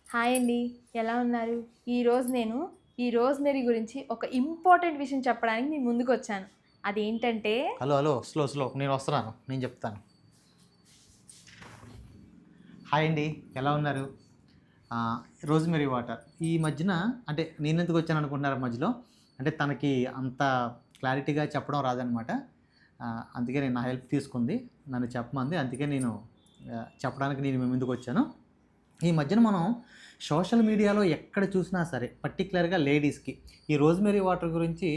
Hi అండి. ఎలా ఉన్నారు? ఈ రోజ్‌మెరీ గురించి ఒక ఇంపార్టెంట్ విషయం చెప్పడానికి మీ ముందుకొచ్చాను. అదేంటంటే హలో హలో స్లో నేను వస్తున్నాను, నేను చెప్తాను. హాయ్ అండి, ఎలా ఉన్నారు? రోజ్మెరీ వాటర్ ఈ మధ్యన అంటే నేనెందుకు వచ్చాను అనుకుంటున్నారు మధ్యలో. అంటే తనకి అంత క్లారిటీగా చెప్పడం రాదనమాట. అందుకే నేను నా హెల్ప్ తీసుకుంది, నన్ను చెప్పమంది. అందుకే నేను చెప్పడానికి నేను మీ ముందుకు వచ్చాను. ఈ మధ్యన మనం సోషల్ మీడియాలో ఎక్కడ చూసినా సరే పర్టికులర్గా లేడీస్కి ఈ రోజ్మెరీ వాటర్ గురించి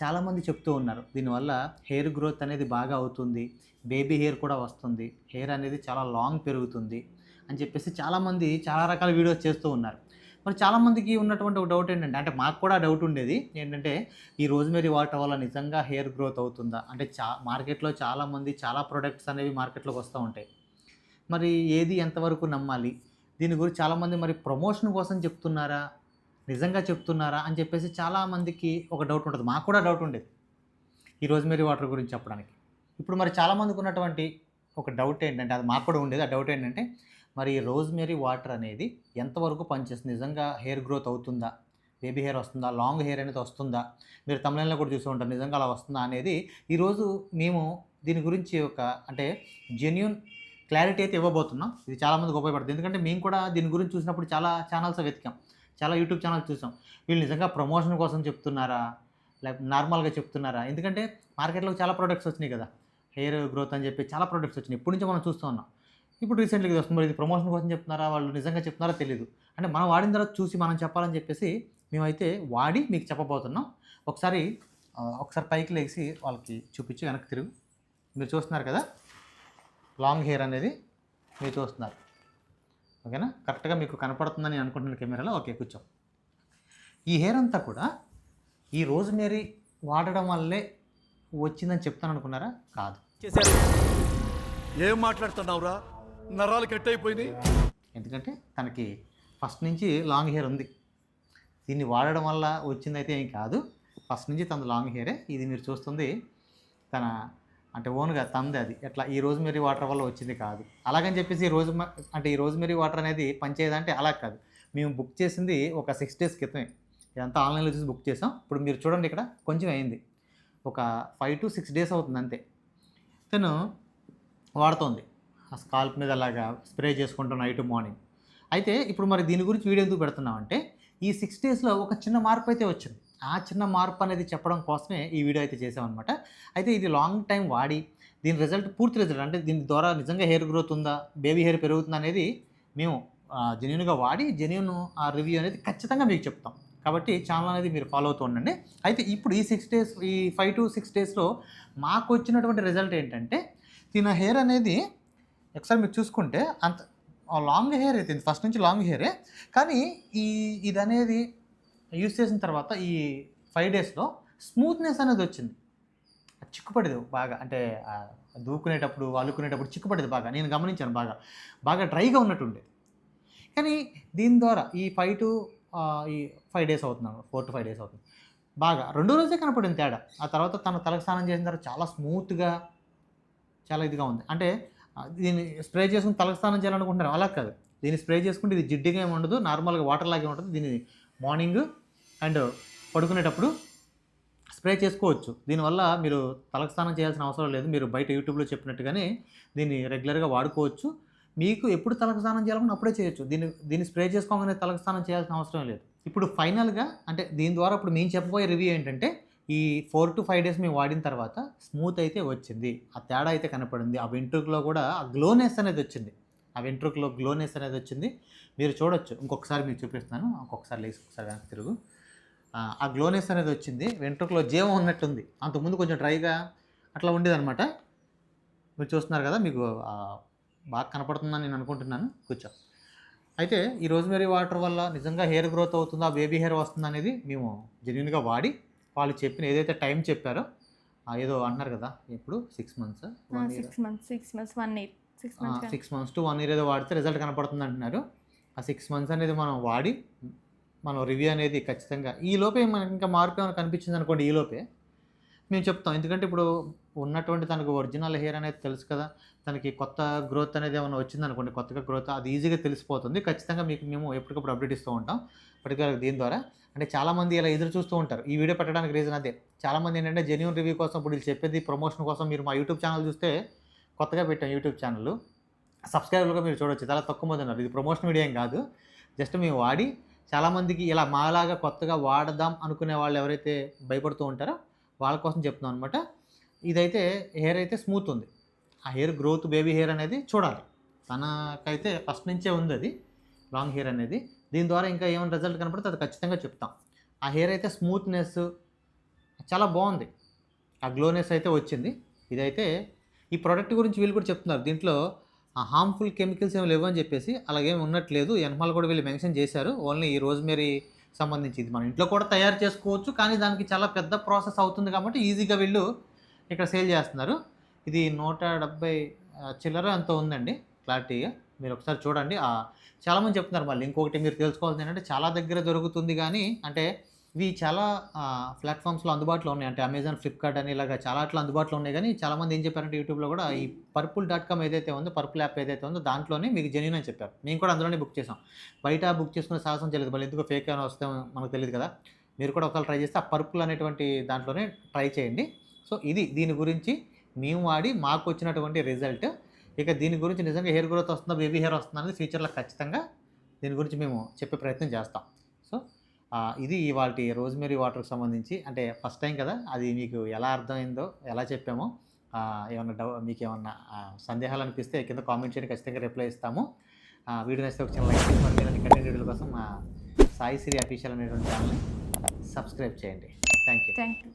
చాలామంది చెప్తూ ఉన్నారు. దీనివల్ల హెయిర్ గ్రోత్ అనేది బాగా అవుతుంది, బేబీ హెయిర్ కూడా వస్తుంది, హెయిర్ అనేది చాలా లాంగ్ పెరుగుతుంది అని చెప్పేసి చాలామంది చాలా రకాల వీడియోస్ చేస్తూ ఉన్నారు. మరి చాలామందికి ఉన్నటువంటి ఒక డౌట్ ఏంటంటే, అంటే మాకు కూడా డౌట్ ఉండేది ఏంటంటే, ఈ రోజ్మెరీ వాటర్ వల్ల నిజంగా హెయిర్ గ్రోత్ అవుతుందా? అంటే మార్కెట్లో చాలామంది చాలా ప్రొడక్ట్స్ అనేవి మార్కెట్లోకి వస్తూ ఉంటాయి. మరి ఏది ఎంతవరకు నమ్మాలి? దీని గురించి చాలామంది మరి ప్రమోషన్ కోసం చెప్తున్నారా? నిజంగా చెప్తున్నారా? అని చెప్పేసి చాలామందికి ఒక డౌట్ ఉంటది. మాకు కూడా డౌట్ ఉండేది ఈ రోజ్‌మెరీ వాటర్ గురించి చెప్పడానికి. ఇప్పుడు మరి చాలామందికి ఉన్నటువంటి ఒక డౌట్ ఏంటంటే, అది మాకు కూడా ఉండేది. ఆ డౌట్ ఏంటంటే, మరి ఈ రోజ్‌మెరీ వాటర్ అనేది ఎంతవరకు పనిచేస్తుంది? నిజంగా హెయిర్ గ్రోత్ అవుతుందా? బేబీ హెయిర్ వస్తుందా? లాంగ్ హెయిర్ అనేది వస్తుందా? మీరు తమిళంలో కూడా చూసే ఉంటారు. నిజంగా అలా వస్తుందా అనేది ఈరోజు మేము దీని గురించి ఒక అంటే జెన్యూన్ క్లారిటీ అయితే ఇవ్వబోతున్నాం. ఇది చాలామందికి ఉపయోగపడుతుంది. ఎందుకంటే మేము కూడా దీని గురించి చూసినప్పుడు చాలా ఛానల్స్ వెతికాం. చాలా యూట్యూబ్ ఛానల్స్ చూసాం. వీళ్ళు నిజంగా ప్రమోషన్ కోసం చెప్తున్నారా? లేకపోతే నార్మల్‌గా చెప్తున్నారా? ఎందుకంటే మార్కెట్‌లో చాలా ప్రొడక్ట్స్ వచ్చినాయి కదా! హెయిర్ గ్రోత్ అని చెప్పి చాలా ప్రొడక్ట్స్ వచ్చినాయి. ఇప్పటి నుంచో మనం చూస్తూ ఉన్నాం. ఇప్పుడు రీసెంట్‌గా ఇది వస్తుంది. మరి ఇది ప్రమోషన్ కోసం చెప్తున్నారా? వాళ్ళు నిజంగా చెప్తున్నారో తెలీదు. అంటే మనం వాడిన తర్వాత చూసి మనం చెప్పాలని చెప్పేసి మేమైతే వాడి మీకు చెప్పబోతున్నాం. ఒకసారి ఒకసారి పైకి లెగిసి వాళ్ళకి చూపించి వెనక్కి తిరుగు. మీరు చూస్తున్నారు కదా! లాంగ్ హెయిర్ అనేది మీరు చూస్తున్నారు. ఓకేనా? కరెక్ట్‌గా మీకు కనపడుతుందని నేను అనుకుంటున్నాను కెమెరాలో. ఓకే, కూర్చో. ఈ హెయిర్ అంతా కూడా ఈ రోజ్‌మెరీ వాడడం వల్లే వచ్చిందని చెప్తాననుకున్నారా? కాదు. చేశారు. ఏం మాట్లాడుతున్నావురా? నరాలు కట్ అయిపోయినాయి. ఎందుకంటే తనకి ఫస్ట్ నుంచి లాంగ్ హెయిర్ ఉంది. దీన్ని వాడడం వల్ల వచ్చిందైతే ఏం కాదు. ఫస్ట్ నుంచి తనది లాంగ్ హెయిరే. ఇది మీరు చూస్తుంది తన అంటే ఓన్‌గా తనదే అది. ఎట్లా ఈ రోజ్‌మెరీ వాటర్ వల్ల వచ్చింది కాదు. అలాగని చెప్పేసి ఈ రోజ్‌మెరీ వాటర్ అనేది పనిచేయదంటే అలా కాదు. మేము బుక్ చేసింది ఒక 6 డేస్ క్రితమే. ఇదంతా ఆన్‌లైన్‌లో చూసి బుక్ చేసాం. ఇప్పుడు మీరు చూడండి, ఇక్కడ కొంచెం అయింది. ఒక 5-6 డేస్ అవుతుంది అంతే. తను వాడుతోంది. ఆ స్కాల్ప్ మీద అలాగా స్ప్రే చేసుకుంటాం నైట్, మార్నింగ్. అయితే ఇప్పుడు మరి దీని గురించి వీడియో ఎందుకు పెడుతున్నామంటే, ఈ 6 డేస్‌లో ఒక చిన్న మార్పు అయితే వచ్చింది. ఆ చిన్న మార్పు అనేది చెప్పడం కోసమే ఈ వీడియో అయితే చేసామనమాట. అయితే ఇది లాంగ్ టైం వాడి దీని రిజల్ట్, పూర్తి రిజల్ట్ అంటే దీని ద్వారా నిజంగా హెయిర్ గ్రోత్ ఉందా? బేబీ హెయిర్ పెరుగుతుందా? అనేది మేము జెన్యూన్‌గా వాడి ఆ రివ్యూ అనేది ఖచ్చితంగా మీకు చెప్తాం. కాబట్టి ఛానల్ అనేది మీరు ఫాలో అవుతూ ఉండండి. అయితే ఇప్పుడు ఈ 6 డేస్, ఈ 5-6 డేస్‌లో మాకొచ్చినటువంటి రిజల్ట్ ఏంటంటే, తిన హెయిర్ అనేది ఒకసారి మీరు చూసుకుంటే అంత లాంగ్ హెయిర్ అయితే ఫస్ట్ నుంచి లాంగ్ హెయిరే. కానీ ఇదనేది యూజ్ చేసిన తర్వాత ఈ 5 డేస్‌లో స్మూత్‌నెస్ అనేది వచ్చింది. అది చిక్కుపడేది బాగా. అంటే దూకునేటప్పుడు, అల్లుకునేటప్పుడు చిక్కుపడేది బాగా. నేను గమనించాను బాగా. బాగా డ్రైగా ఉన్నట్టుండేది. కానీ దీని ద్వారా ఈ 5 డేస్ అవుతుందన్నమాట. 4-5 డేస్ అవుతుంది. బాగా రెండో రోజే కనపడింది తేడా. ఆ తర్వాత తను తలకు స్నానం చేసిన తర్వాత చాలా స్మూత్‌గా, చాలా ఇదిగా ఉంది. అంటే దీన్ని స్ప్రే చేసుకొని తలకు స్నానం చేయాలనుకుంటున్నారు. అలా కాదు. దీన్ని స్ప్రే చేసుకుంటే ఇది జిడ్డుగా ఏమి ఉండదు. నార్మల్‌గా వాటర్ లాగే ఉంటుంది. దీన్ని మార్నింగ్ అండ్ పడుకునేటప్పుడు స్ప్రే చేసుకోవచ్చు. దీనివల్ల మీరు తలకు స్నానం చేయాల్సిన అవసరం లేదు. మీరు బయట యూట్యూబ్‌లో చెప్పినట్టుగానే దీన్ని రెగ్యులర్‌గా వాడుకోవచ్చు. మీకు ఎప్పుడు తలకు స్నానం చేయాలనుకున్న అప్పుడే చేయొచ్చు. దీన్ని స్ప్రే చేసుకోగానే తలకు స్నానం చేయాల్సిన అవసరం లేదు. ఇప్పుడు ఫైనల్‌గా అంటే దీని ద్వారా ఇప్పుడు మేము చెప్పబోయే రివ్యూ ఏంటంటే, ఈ 4-5 డేస్ మేము వాడిన తర్వాత స్మూత్ అయితే వచ్చింది. ఆ తేడా అయితే కనపడింది. ఆ వెంట్రుకలో కూడా ఆ గ్లోనెస్ అనేది వచ్చింది. ఆ వెంట్రుకలో గ్లోనెస్ అనేది వచ్చింది. మీరు చూడొచ్చు. ఇంకొకసారి మీకు చూపిస్తున్నాను. ఇంకొకసారి లేసి ఒకసారి వెనక్కి తిరుగు. ఆ గ్లోనెస్ అనేది వచ్చింది. వెంట్రుకలో జీవం ఉన్నట్టుంది. అంతకుముందు కొంచెం డ్రైగా అట్లా ఉండేదనమాట. మీరు చూస్తున్నారు కదా! మీకు బాగా కనపడుతుందని నేను అనుకుంటున్నాను. కూర్చో. అయితే ఈ రోజ్‌మెరీ వాటర్ వల్ల నిజంగా హెయిర్ గ్రోత్ అవుతుందా? బేబీ హెయిర్ వస్తుందా? అనేది మేము జెన్యూన్‌గా వాడి వాళ్ళు చెప్పిన ఏదైతే టైం చెప్పారో ఏదో అంటున్నారు కదా! ఎప్పుడు 6 మంత్సా? 1 ఇయరా? 6 మంత్స్, 6 మంత్స్, 1 ఇయర్. 6 మంత్స్ కాదు. 6 మంత్స్ టు 1 ఇయర్ ఏదో వాడితే రిజల్ట్ కనపడుతుంది అంటున్నారు. ఆ 6 మంత్స్ అనేది మనం వాడి మనం రివ్యూ అనేది ఖచ్చితంగా ఈలోపే మనకి ఇంకా మార్పు ఏమైనా కనిపించిందనుకోండి, ఈలోపే మేము చెప్తాం. ఎందుకంటే ఇప్పుడు ఉన్నటువంటి తనకు ఒరిజినల్ హెయిర్ అనేది తెలుసు కదా, తనకి కొత్త గ్రోత్ అనేది ఏమైనా వచ్చిందనుకోండి, కొత్తగా గ్రోత్ అది ఈజీగా తెలిసిపోతుంది. ఖచ్చితంగా మీకు మేము ఎప్పటికప్పుడు అప్డేట్ ఇస్తూ ఉంటాం. పర్టికులర్గా దీని ద్వారా అంటే చాలామంది ఇలా ఎదురు చూస్తూ ఉంటారు. ఈ వీడియో పెట్టడానికి రీజన్ అదే. చాలామంది ఏంటంటే జెన్యూన్ రివ్యూ కోసం ఇప్పుడు వీళ్ళు చెప్పేది ప్రమోషన్ కోసం మీరు మా యూట్యూబ్ ఛానల్ చూస్తే కొత్తగా పెట్టాం యూట్యూబ్ ఛానల్, సబ్స్క్రైబర్లుగా మీరు చూడొచ్చు, చాలా తక్కువ మంది ఉన్నారు. ఇది ప్రమోషన్ వీడియో ఏం కాదు, జస్ట్ మేము వాడి చాలామందికి ఇలా మాలాగా కొత్తగా వాడదాం అనుకునే వాళ్ళు ఎవరైతే భయపడుతూ ఉంటారో వాళ్ళ కోసం చెప్తున్నాం అనమాట. ఇదైతే హెయిర్ అయితే స్మూత్ ఉంది. ఆ హెయిర్ గ్రోత్ బేబీ హెయిర్ అనేది చూడాలి. తనకైతే ఫస్ట్ నుంచే ఉంది అది లాంగ్ హెయిర్ అనేది. దీని ద్వారా ఇంకా ఏమైనా రిజల్ట్ కనపడితే అది ఖచ్చితంగా చెప్తాం. ఆ హెయిర్ అయితే స్మూత్నెస్ చాలా బాగుంది, ఆ గ్లోనెస్ అయితే వచ్చింది. ఇదైతే ఈ ప్రోడక్ట్ గురించి వీళ్ళు కూడా చెప్తున్నారు, దీంట్లో హార్మ్ఫుల్ కెమికల్స్ ఏమి లేవు అని చెప్పేసి. అలాగేమి ఉన్నట్లేదు, ఎనమాల్ కూడా వీళ్ళు మెన్షన్ చేశారు. ఓన్లీ ఈ రోజ్మెరీ సంబంధించి ఇది మన ఇంట్లో కూడా తయారు చేసుకోవచ్చు, కానీ దానికి చాలా పెద్ద ప్రాసెస్ అవుతుంది కాబట్టి ఈజీగా వీళ్ళు ఇక్కడ సేల్ చేస్తున్నారు. ఇది 170 చిల్లర ఎంతో ఉందండి క్లారిటీగా, మీరు ఒకసారి చూడండి. చాలామంది చెప్తున్నారు. మళ్ళీ ఇంకొకటి మీరు తెలుసుకోవాల్సింది ఏంటంటే చాలా దగ్గర దొరుకుతుంది, కానీ అంటే ఇవి చాలా ప్లాట్ఫామ్స్లో అందుబాటులో ఉన్నాయి. అంటే అమెజాన్, ఫ్లిప్కార్ట్ అని ఇలాగ చాలా అట్లా అందుబాటులో ఉన్నాయి. కానీ చాలామంది ఏం చెప్పారంటే యూట్యూబ్లో కూడా ఈ purple.com ఏదైతే ఉందో, పర్పుల్ యాప్ ఏదైతే ఉందో దాంట్లోనే మీకు జెన్యూన్ అని చెప్పారు. మేము కూడా అందులోనే బుక్ చేసాం. బయట బుక్ చేసుకునే సాహసం చేయలేదు, మళ్ళీ ఎందుకు ఫేక్ అని వస్తే మనకు తెలియదు కదా. మీరు కూడా ఒకవేళ ట్రై చేస్తే ఆ పర్పుల్ అనేటువంటి దాంట్లోనే ట్రై చేయండి. సో ఇది దీని గురించి మేము వాడి మాకు వచ్చినటువంటి రిజల్ట్. ఇక దీని గురించి నిజంగా హెయిర్ గ్రోత్ వస్తుందా, బేబీ హెయిర్ వస్తుందా అనేది ఫ్యూచర్లో ఖచ్చితంగా దీని గురించి మేము చెప్పే ప్రయత్నం చేస్తాం. సో ఇది ఇవాల్టి రోజ్మెరీ వాటర్కి సంబంధించి. అంటే ఫస్ట్ టైం కదా, అది మీకు ఎలా అర్థమైందో, ఎలా చెప్పామో, ఏమన్నా మీకు ఏమన్నా సందేహాలు అనిపిస్తే కింద కామెంట్ చేయండి, ఖచ్చితంగా రిప్లై ఇస్తాము. వీడియో నచ్చితే ఒక చిన్న లైక్ చేసి మరి కంటెంట్ వీడియోల కోసం సాయి శ్రీ అఫీషియల్ అనేటువంటి ఛానల్ని సబ్స్క్రైబ్ చేయండి. Thank you.